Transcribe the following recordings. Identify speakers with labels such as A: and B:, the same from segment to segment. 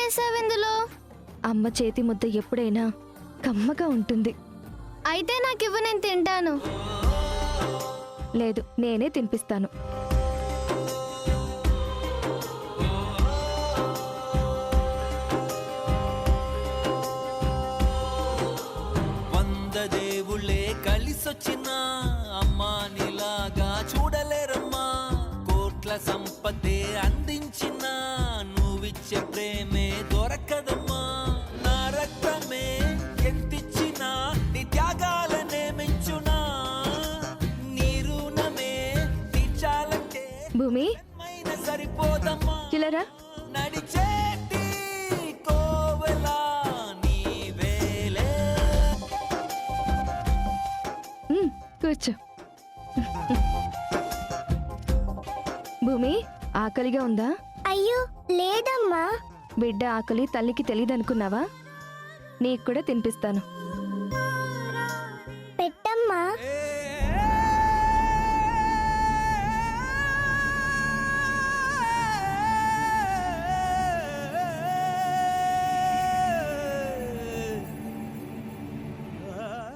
A: వేసావు ఇందులో?
B: అమ్మ చేతి ముద్ద ఎప్పుడైనా కమ్మగా ఉంటుంది.
A: అయితే నాకివ్వు, నేను తింటాను.
B: లేదు, నేనే తినిపిస్తాను.
C: దేవుళ్ళే కలిసొచ్చిన అమ్మా నీలాగా చూడలేరమ్మా. కోట్ల సంపదే అందించిన నువ్విచ్చే ప్రేమే దొరకదమ్మా. నా రక్తమే ఎంతిచ్చినా నీ త్యాగాలనే మెంచునా. నీ రుణమే తీర్చాలంటే
B: భూమి
C: సరిపోదమ్మా.
B: కిలరా
C: నడిచేటి కోవెలా నీవేలే.
B: కూర్చో. భూమి, ఆకలిగా ఉందా?
A: అయ్యో లేదమ్మా.
B: బిడ్డ ఆకలి తల్లికి తెలియదనుకున్నావా? నీకు కూడా తినిపిస్తాను.
A: పెట్టమ్మా.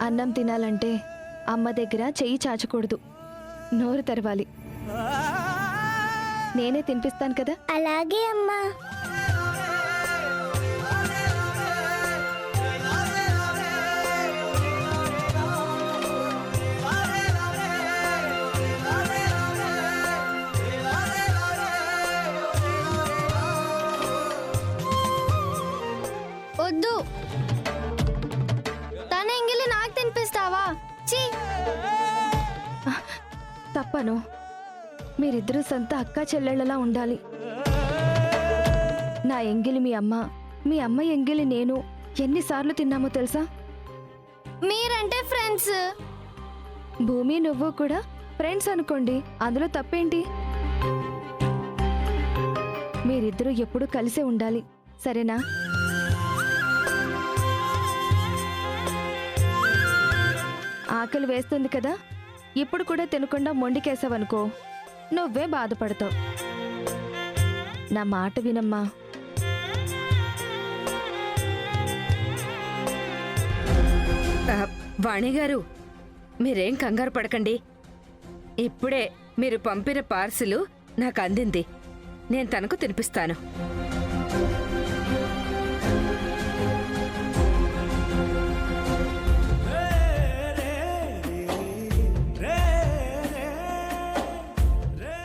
B: అన్నం తినాలంటే అమ్మ దగ్గర చెయ్యి చాచకూడదు, నోరు తెరవాలి. నేనే తినిపిస్తాను కదా.
A: అలాగే అమ్మా. వద్దు, తన ఎంగిలి నాకు తినిపిస్తావా? చీ,
B: తప్పను. మీరిద్దరూ సొంత అక్కా చెల్లెళ్ళలా ఉండాలి. నా ఎంగిలి మీ అమ్మ, మీ అమ్మ ఎంగిలి నేను ఎన్నిసార్లు తిన్నామో తెలుసా?
A: మీరంటే ఫ్రెండ్స్.
B: భూమి నువ్వు కూడా ఫ్రెండ్స్ అనుకోండి, అందులో తప్పేంటి? మీరిద్దరూ ఎప్పుడూ కలిసే ఉండాలి, సరేనా? ఆకలి వేస్తుంది కదా, ఇప్పుడు కూడా తినకుండా మొండికేసావనుకో, నువ్వే బాధపడతావు. నా మాట వినమ్మా.
D: వాణి గారు, మీరేం కంగారు పడకండి. ఇప్పుడే మీరు పంపిన పార్సిలు నాకు అందింది. నేను తనకు తినిపిస్తాను.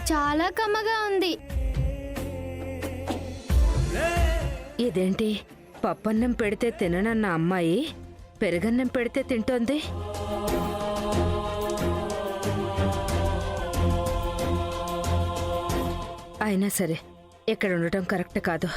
A: చాలా కమ్మగా ఉంది.
D: ఇదేంటి, పప్పన్నం పెడితే తిననన్న అమ్మాయి పెరుగన్నం పెడితే తింటోంది. అయినా సరే, ఇక్కడ ఉండటం కరెక్ట్ కాదు.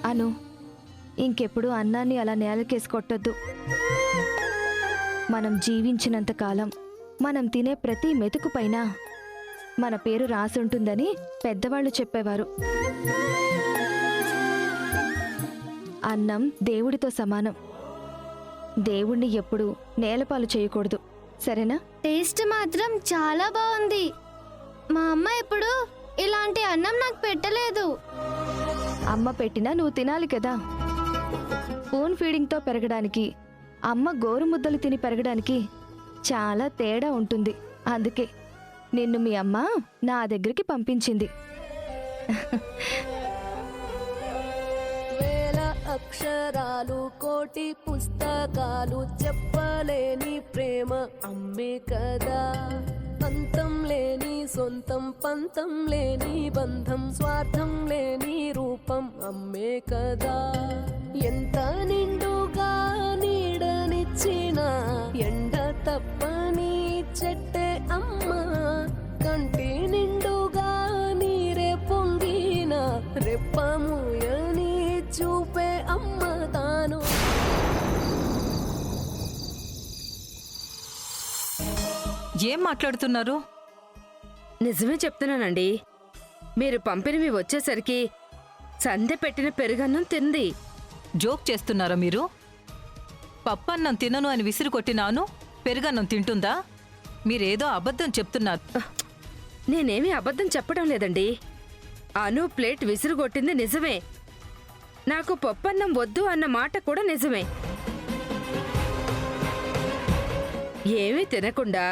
B: అను, ఇంకెప్పుడు అన్నాన్ని అలా నేలకేసి కొట్టొద్దు. మనం జీవించినంత కాలం మనం తినే ప్రతి మెతుకు పైన మన పేరు రాసుంటుందని పెద్దవాళ్ళు చెప్పేవారు. అన్నం దేవుడితో సమానం. దేవుణ్ణి ఎప్పుడు నేలపాలు చేయకూడదు, సరేనా?
A: టేస్ట్ మాత్రం చాలా బాగుంది. మా అమ్మ ఎప్పుడు ఇలాంటి అన్నం నాకు పెట్టలేదు.
B: అమ్మ పెట్టినా నువ్వు తినాలి కదా. స్పూన్ ఫీడింగ్తో పెరగడానికి, అమ్మ గోరుముద్దలు తిని పెరగడానికి చాలా తేడా ఉంటుంది. అందుకే నిన్ను మీ అమ్మ నా దగ్గరికి పంపించింది.
E: వేల అక్షరాలు, కోటి పుస్తకాలు, చెప్పలేని ప్రేమ అమ్మే కదా. అంతం లేని సొంతం, పంతం లేని బంధం, స్వార్థం లేని రూపం అమ్మే కదా. ఎంత నిండుగా నీడనిచ్చిన ఎండ తప్పని చెట్టే అమ్మ. కంటి నిండుగా నీరే పొంగిన రెప్పముయని చూపే అమ్మ తాను.
F: ఏం మాట్లాడుతున్నారు?
D: నిజమే చెప్తున్నానండి. మీరు పంపినవి వచ్చేసరికి సంధ్య పెట్టిన పెరుగన్నం తింది.
F: జోక్ చేస్తున్నారా మీరు? పప్పన్నం తినను అని విసిరి కొట్టినాను, పెరుగన్నం తింటుందా? మీరేదో అబద్ధం చెప్తున్నారు.
D: నేనేమీ అబద్ధం చెప్పడం లేదండి. అను ప్లేట్ విసిరుగొట్టింది నిజమే. నాకు పప్పన్నం వద్దు అన్న మాట కూడా నిజమే. ఏమీ తినకుండా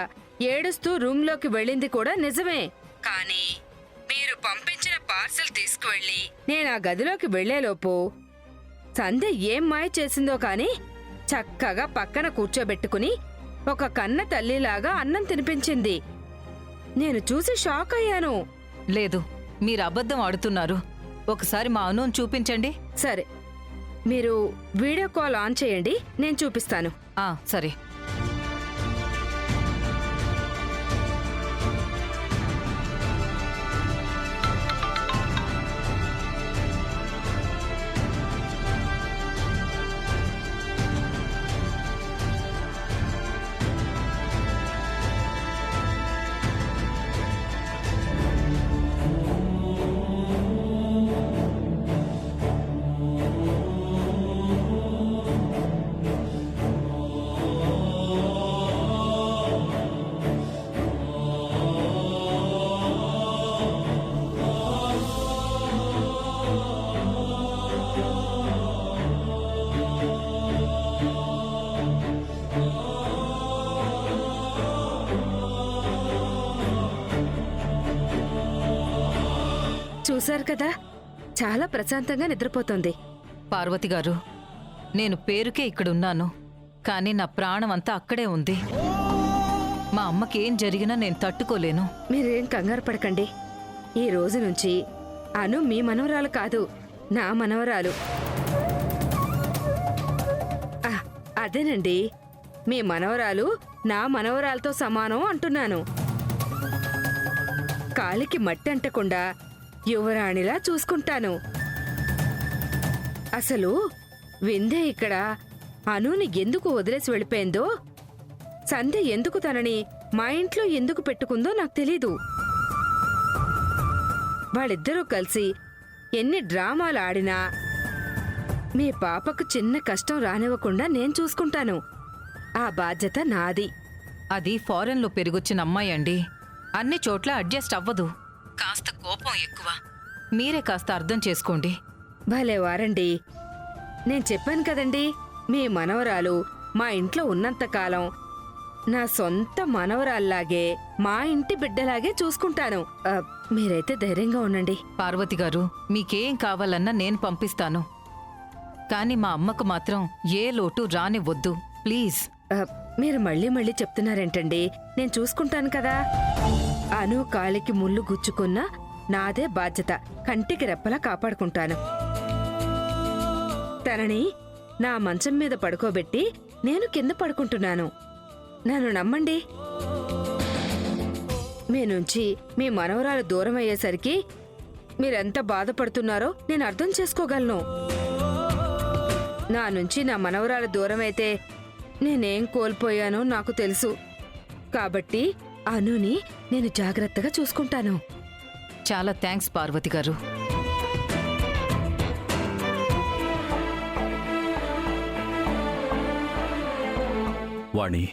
D: ఏడుస్తూ రూంలోకి వెళ్ళింది కూడా నిజమే. కానీ మీరు పంపించిన పార్సల్ తీసుకువెళ్ళి నేను ఆ గదిలోకి వెళ్లేలోపు సంధ్య ఏం మాయ చేసిందో కాని చక్కగా పక్కన కూర్చోబెట్టుకుని ఒక కన్న తల్లిలాగా అన్నం తినిపించింది. నేను చూసి షాక్ అయ్యాను.
F: లేదు, మీరు అబద్ధం ఆడుతున్నారు. ఒకసారి మా అనుని చూపించండి.
D: సరే, మీరు వీడియో కాల్ ఆన్ చేయండి, నేను చూపిస్తాను.
F: సరే.
D: చూశారు కదా, చాలా ప్రశాంతంగా నిద్రపోతోంది.
F: పార్వతి గారు, నేను పేరుకే ఇక్కడున్నాను, కానీ నా ప్రాణం అంతా అక్కడే ఉంది. మా అమ్మకి ఏం జరిగినా నేను తట్టుకోలేను.
D: మీరేం కంగారు పడకండి. ఈ రోజు నుంచి అను మీ మనవరాలు కాదు, నా మనవరాలు. అదేనండి, మీ మనవరాలు నా మనవరాలతో సమానం అంటున్నాను. కాలికి మట్టి అంటకుండా యువరాణిలా చూసుకుంటాను. అసలు విందే ఇక్కడ అనుని ఎందుకు వదిలేసి వెళ్ళిపోయిందో, సంధ్య ఎందుకు తనని మా ఇంట్లో ఎందుకు పెట్టుకుందో నాకు తెలీదు. వాళ్ళిద్దరూ కలిసి ఎన్ని డ్రామాలు ఆడినా మీ పాపకు చిన్న కష్టం రానివ్వకుండా నేను చూసుకుంటాను. ఆ బాధ్యత నాది.
F: అది ఫారెన్లో పెరిగొచ్చిన అమ్మాయి అండి. అన్ని చోట్ల అడ్జస్ట్ అవ్వదు. కాస్త కోపం ఎక్కువ. మీరే కాస్త అర్థం చేసుకోండి.
D: భలే వారండి. నేను చెప్పాను కదండి, మీ మనవరాలు మా ఇంట్లో ఉన్నంతకాలం నా సొంత మనవరాల్లాగే, మా ఇంటి బిడ్డలాగే చూసుకుంటాను. మీరైతే ధైర్యంగా ఉండండి.
F: పార్వతి గారు, మీకేం కావాలన్నా నేను పంపిస్తాను. కానీ మా అమ్మకు మాత్రం ఏ లోటు రానివ్వద్దు ప్లీజ్.
D: మీరు మళ్ళీ మళ్ళీ చెప్తున్నారేంటండి? నేను చూసుకుంటాను కదా. అను కాలికి ముళ్ళు గుచ్చుకున్నా నాదే బాధ్యత. కంటికి రెప్పలా కాపాడుకుంటాను. తనని నా మంచం మీద పడుకోబెట్టి నేను కింద పడుకుంటున్నాను. నన్ను నమ్మండి. మీ నుంచి మీ మనవరాలు దూరం అయ్యేసరికి మీరెంత బాధపడుతున్నారో నేను అర్థం చేసుకోగలను. నా నుంచి నా మనవరాలు దూరం అయితే నేనేం కోల్పోయానో నాకు తెలుసు. కాబట్టి అనుని నేను జాగ్రత్తగా చూసుకుంటాను.
F: చాలా థ్యాంక్స్ పార్వతి గారు.
G: వాణి,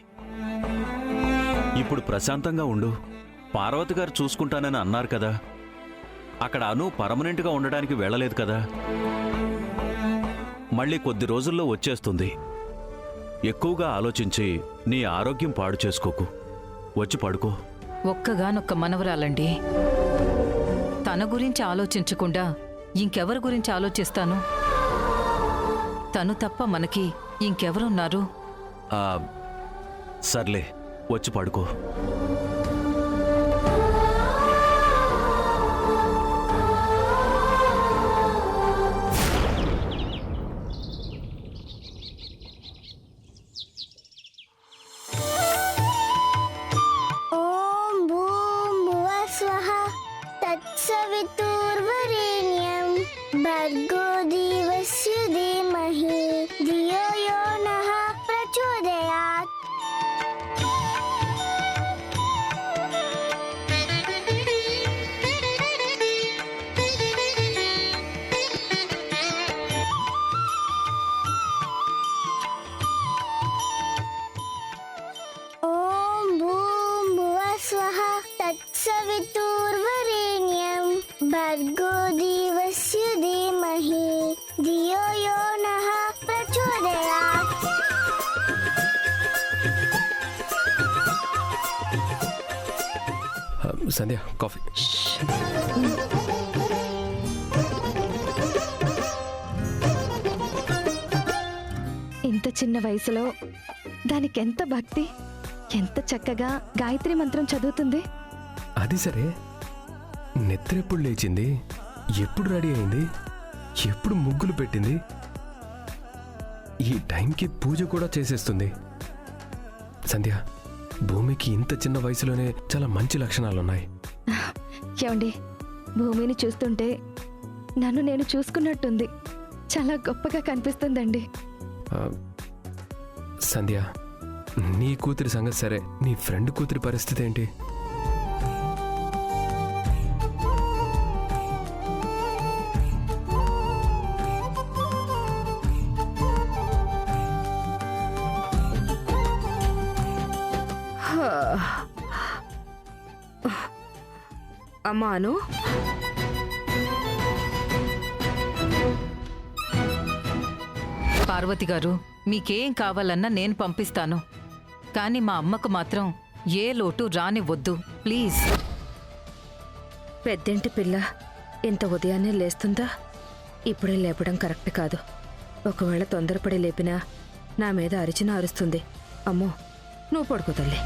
G: ఇప్పుడు ప్రశాంతంగా ఉండు. పార్వతి గారు చూసుకుంటానని అన్నారు కదా. అక్కడ అను పర్మనెంట్గా ఉండడానికి వెళ్ళలేదు కదా. మళ్ళీ కొద్ది రోజుల్లో వచ్చేస్తుంది. ఎక్కువగా ఆలోచించి నీ ఆరోగ్యం పాడు చేసుకోకు. వచ్చి పడుకో.
F: ఒక్కగానొక్క మనవరాలండి. తన గురించి ఆలోచించకుండా ఇంకెవరి గురించి ఆలోచిస్తాను? తను తప్ప మనకి ఇంకెవరున్నారు?
G: సర్లే, వచ్చి పడుకో.
H: तत्सवितुर्वरेण्यं भर्गो देवस्य धीमहि धियो यो नः प्रचोदयात्।
I: సంధ్య కాఫీ.
B: ఇంత చిన్న వయసులో దానికి ఎంత భక్తి, ఎంత చక్కగా గాయత్రి మంత్రం చదువుతుంది.
I: అది సరే, నిద్ర ఎప్పుడు లేచింది, ఎప్పుడు రెడీ అయింది, ఎప్పుడు ముగ్గులు పెట్టింది, ఈ టైంకి పూజ కూడా చేసేస్తుంది. సంధ్య, భూమికి ఇంత చిన్న వయసులోనే చాలా మంచి లక్షణాలున్నాయి.
B: ఏమండి, భూమిని చూస్తుంటే నన్ను నేను చూసుకున్నట్టుంది. చాలా గొప్పగా కనిపిస్తుందండి.
I: ఆ, సంధ్య, నీ కూతురి సంగతి సరే, నీ ఫ్రెండ్ కూతురి పరిస్థితి ఏంటి?
D: అమ్మా అను,
F: పార్వతి గారు, మీకేం కావాలన్నా నేను పంపిస్తాను. కానీ మా అమ్మకు మాత్రం ఏ లోటు రానివ్వద్దు ప్లీజ్.
D: పెద్దింటి పిల్ల ఇంత ఉదయాన్నే లేస్తుందా? ఇప్పుడే లేపడం కరెక్ట్ కాదు. ఒకవేళ తొందరపడి లేపినా నా మీద అరిచినా అరుస్తుంది. అమ్మో, నువ్వు పడుకో తల్లి.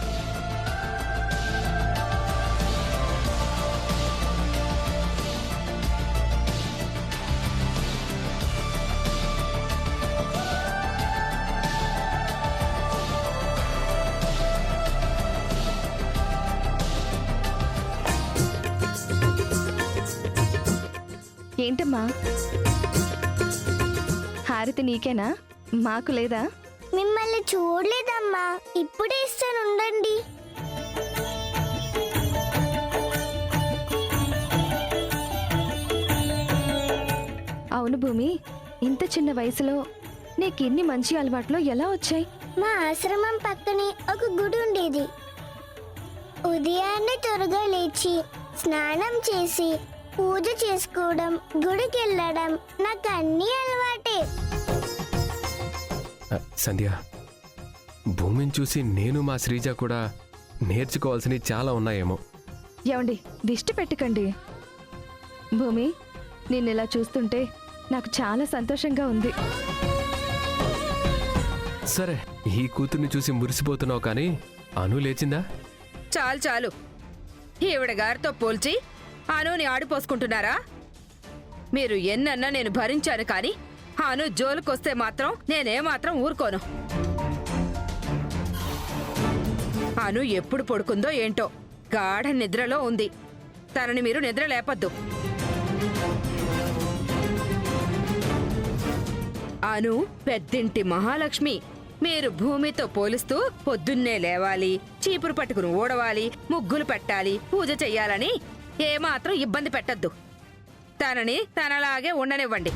B: ఏంటమ్మా, హారతి నీకేనా, మాకు లేదా?
H: మిమ్మల్ని చూడలేదమ్మా, ఇప్పుడే ఇస్తాను, ఉండండి.
B: అవును భూమి, ఇంత చిన్న వయసులో నీకిన్ని మంచి అలవాట్లు ఎలా వచ్చాయి?
H: మా ఆశ్రమం పక్కనే ఒక గుడి ఉండేది. ఉదయాన్నే త్వరగా లేచి స్నానం చేసి పూజ చేసుకోవడం, గుడికి వెళ్ళడం నాకు అన్నీ అలవాటే.
I: సంధ్య, భూమిని చూసి నేను మా శ్రీజ కూడా నేర్చుకోవాల్సినవి చాలా ఉన్నాయేమో.
B: ఏమండి, దిష్టి పెట్టకండి. భూమి, నిన్నిలా చూస్తుంటే నాకు చాలా సంతోషంగా ఉంది.
I: సరే, ఈ కూతుర్ని చూసి మురిసిపోతున్నావు, కానీ అను లేచిందా?
D: చాలు చాలు, ఈవిడ గారితో పోల్చి అనుని ఆడిపోసుకుంటున్నారా? మీరు ఎన్నన్నా నేను భరించాను, కానీ అను జోలుకొస్తే మాత్రం నేనేమాత్రం ఊరుకోను. అను ఎప్పుడు పడుకుందో ఏంటో, గాఢ నిద్రలో ఉంది. తనని మీరు నిద్ర లేపద్దు. అను పెద్దింటి మహాలక్ష్మి. మీరు భూమితో పోలుస్తూ పొద్దున్నే లేవాలి, చీపురు పట్టుకుని ఊడవాలి, ముగ్గులు పెట్టాలి, పూజ చెయ్యాలని ఏమాత్రం ఇబ్బంది పెట్టద్దు. తనని తనలాగే ఉండనివ్వండి.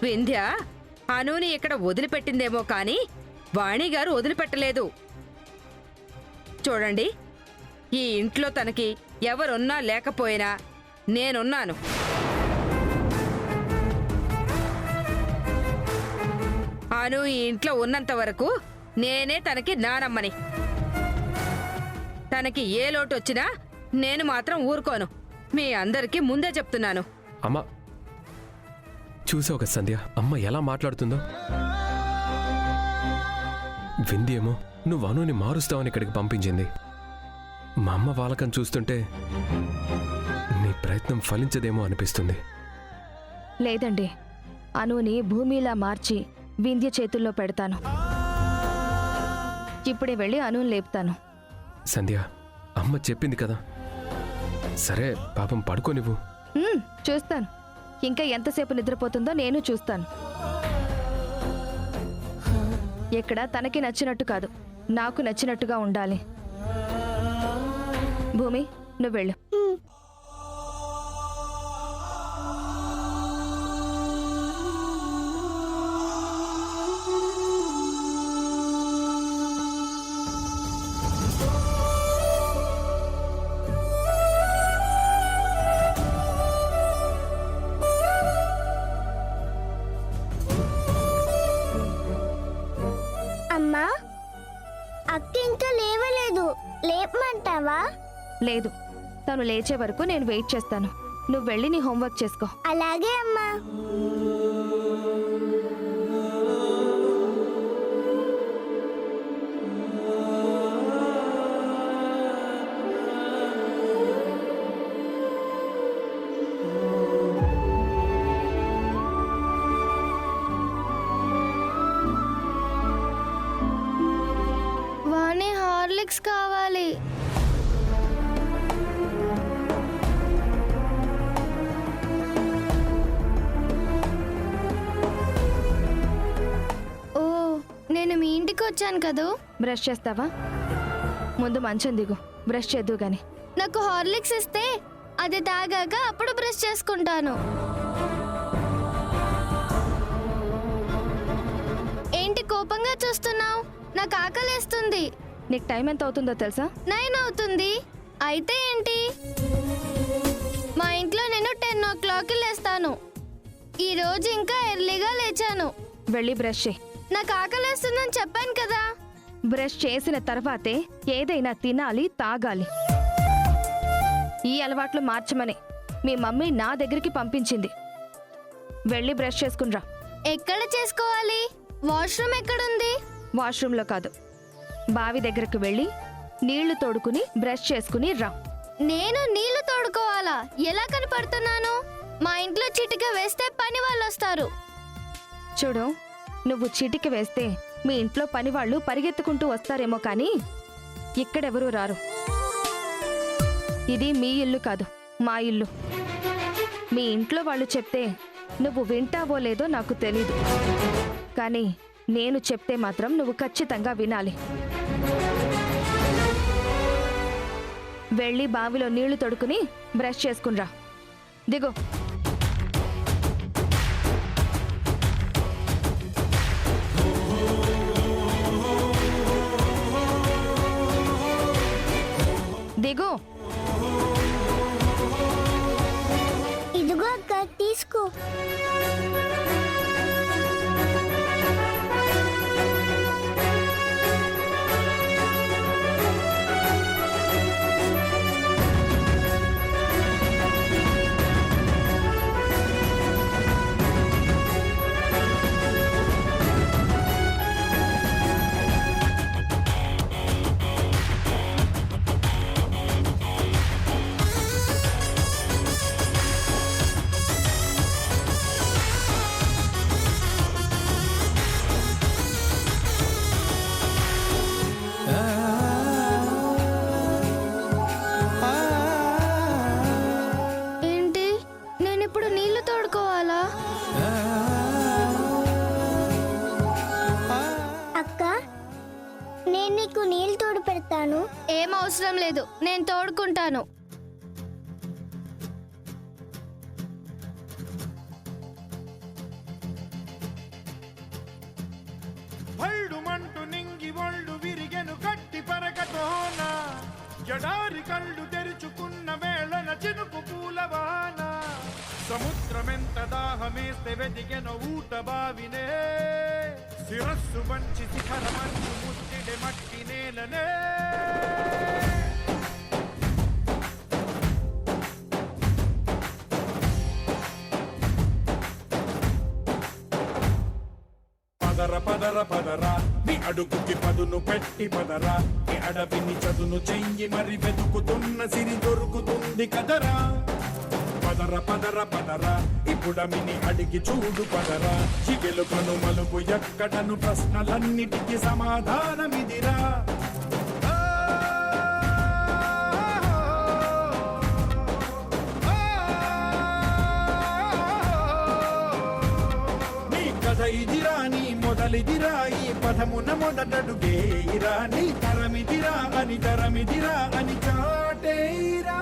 D: వింధ్య అనుని ఇక్కడ వదిలిపెట్టిందేమో కానీ వాణిగారు వదిలిపెట్టలేదు. చూడండి, ఈ ఇంట్లో తనకి ఎవరున్నా లేకపోయినా నేనున్నాను. అను ఈ ఇంట్లో ఉన్నంత వరకు నేనే తనకి నానమ్మని. తనకి ఏ లోటు వచ్చినా నేను మాత్రం ఊరుకోను. మీ అందరికీ ముందే చెప్తున్నాను.
I: అమ్మా, చూసావు కదా సంధ్య, అమ్మ ఎలా మాట్లాడుతుందో. విందేమో నువ్వు అనుని మారుస్తావని ఇక్కడికి పంపించింది. మా అమ్మ వాళ్ళకం చూస్తుంటే నీ ప్రయత్నం ఫలించదేమో అనిపిస్తుంది.
B: లేదండి, అనుని భూమిలా మార్చి వింధ్య చేతుల్లో పెడతాను. ఇప్పుడే వెళ్ళి అనుని లేపుతాను.
I: సంధ్య, అమ్మ చెప్పింది కదా, సరే పాపం పడుకోనివ్వు.
B: చూస్తాను, ఇంకా ఎంతసేపు నిద్రపోతుందో నేను చూస్తాను. ఇక్కడ తనకి నచ్చినట్టు కాదు, నాకు నచ్చినట్టుగా ఉండాలి. భూమి, నువ్వు వెళ్ళు.
H: అమ్మా, అక్క ఇంకా లేవలేదు, చేయమంటావా?
B: లేదు, తను లేచే వరకు నేను వెయిట్ చేస్తాను. నువ్వు వెళ్ళి నీ హోంవర్క్ చేసుకో.
H: అలాగే అమ్మా.
A: వాణి హార్లిక్స్ కావాలి. ఓ, నేను మీ ఇంటికి వచ్చాను కదూ.
B: బ్రష్ చేస్తావా? ముందు మంచం దిగు, బ్రష్ చేద్దు గాని.
A: నాకు హార్లిక్స్ ఇస్తే అది తాగాక అప్పుడు బ్రష్ చేసుకుంటాను. ఏంటి కోపంగా చూస్తున్నావు? నాకు ఆకలేస్తుంది.
B: నీకు టైం ఎంత అవుతుందో తెలుసా?
A: 9 అవుతుంది. అయితే ఏంటి? మా ఇంట్లో నేను 10 o'clock లేస్తాను. ఈ రోజు ఇంకా ఎర్లీగా లేచాను.
B: వెళ్ళి బ్రష్ చేయి.
A: నాకు ఆకలేస్తుందని చెప్పాను కదా.
B: బ్రష్ చేసిన తర్వాతే ఏదైనా తినాలి, తాగాలి. ఈ అలవాట్లు మార్చమని మీ మమ్మీ నా దగ్గరికి పంపించింది. వెళ్ళి బ్రష్ చేసుకునిరా.
A: ఎక్కడ చేసుకోవాలి? వాష్రూమ్ ఎక్కడుంది?
B: వాష్రూమ్లో కాదు, బావి దగ్గరకు వెళ్ళి నీళ్లు తోడుకుని బ్రష్ చేసుకుని రా.
A: నేను నీళ్లు తోడుకోవాలా? ఎలా కనపడుతున్నాను? మా ఇంట్లో చిటిక వేస్తే పని వాళ్ళు వస్తారు.
B: చూడు, నువ్వు చిటిక వేస్తే మీ ఇంట్లో పనివాళ్ళు పరిగెత్తుకుంటూ వస్తారేమో కానీ ఇక్కడెవరూ రారు. ఇది మీ ఇల్లు కాదు, మా ఇల్లు. మీ ఇంట్లో వాళ్ళు చెప్తే నువ్వు వింటావో లేదో నాకు తెలీదు, కానీ నేను చెప్తే మాత్రం నువ్వు ఖచ్చితంగా వినాలి. వెళ్ళి బావిలో నీళ్లు తొడుకుని బ్రష్ చేసుకునిరా. దిగు. దిగు.
H: ఇదిగో అక్క, తీసుకో.
A: ఏంటి, నేను ఇప్పుడు నీళ్లు తోడుకోవాలా?
H: అక్క, నేను నీకు నీళ్ళు తోడు పెడతాను.
A: ఏం అవసరం లేదు, నేను తోడుకుంటాను.
J: భళ్ళుమంటూ నింగి ఒళ్ళు విరిగెను గట్టి పరకతోన, జడారి కళ్ళు తెరుచుకున్న వేళన చినుకు పూలవాన, సముద్రమెంత దాహమేస్తే వెదిగెను ఊట బావినే, శిరస్సు వంచి శిఖరమంచు ముద్దిడే మట్టి నేలనే. పదర పదర పదరా, నీ అడుగుకి పదును పెట్టి పదరా, నీ అడవిని చదును చెయ్యి మరి వెతుకుతున్న సిరి దొరుకుతుంది కదరా. పదర పదర పదరా, ఇప్పుడమిని అడిగి చూడు పదరా, చిగెలుకను మలుపు ఎక్కడను ప్రశ్నలన్నిటికీ సమాధానమిదిరా. నీ కథ ఇదిరా, నీ మొదలిదిరా, ఈ పదమున మొదటడుగేయిరా, నీ తరమిదిరా అని తరమిదిరా అని చాటేయిరా.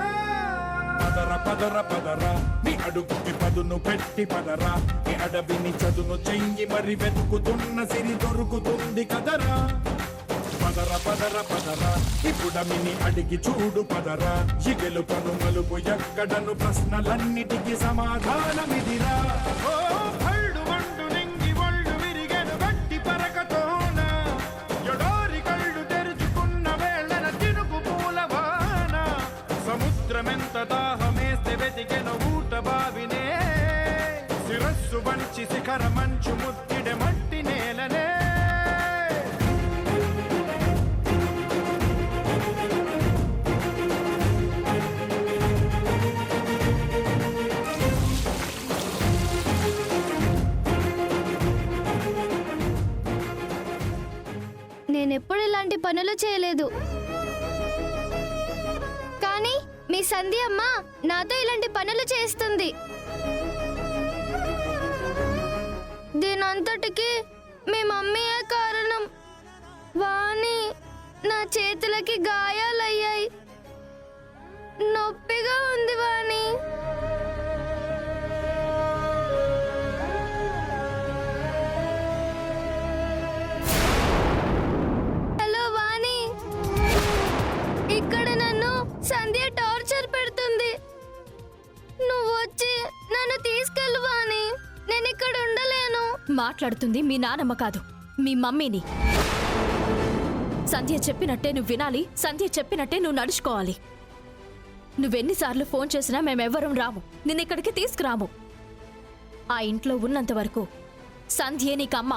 J: పదర పదర పదరా, నీ అడుగుకి పదును పెట్టి పదరా, నీ అడవిని చదును చెయ్యి మరి వెతుకుతున్న సిరి దొరుకుతుంది కదరా. పదర పదర పదరా, ఇప్పుడమిని అడిగి చూడు పదరా, చిగెలుకను మలుపు ఎక్కడను ప్రశ్నలన్నిటికీ సమాధానమిదిరా. ఓ భళ్ళు వండు నింగి ఒళ్ళు విరిగెను గట్టి పరకతోన, జడారి కళ్ళు తెరుచుకున్న వేళన చినుకు పూలవాన, మంచి శిఖర మంచు ముద్దిడ మట్టి నేలనే
A: నేనెప్పుడు ఇలాంటి పనులు చేయలేదు, కానీ మీ సంధ్య అమ్మ నాతో ఇలాంటి పనులు చేస్తుంది. దీనంతటికి మీ మమ్మీయే కారణం. వాణి, నా చేతులకి గాయాలయ్యాయి, నొప్పిగా ఉంది వాణి. హలో వాణి, ఇక్కడ నన్ను సంధ్య టార్చర్ పెడుతుంది. నువ్వు వచ్చి నన్ను తీసుకెళ్ళు వాణి, నేను ఇక్కడ ఉండలేను.
K: మాట్లాడుతుంది మీ నానమ్మ కాదు, మీ మమ్మీని. సంధ్య చెప్పినట్టే నువ్వు వినాలి, సంధ్య చెప్పినట్టే నువ్వు నడుచుకోవాలి. నువ్వెన్నిసార్లు ఫోన్ చేసినా మేమెవ్వరం రాము, నిన్నిక్కడికి తీసుకురాము. ఆ ఇంట్లో ఉన్నంత వరకు సంధ్యే నీకమ్మ.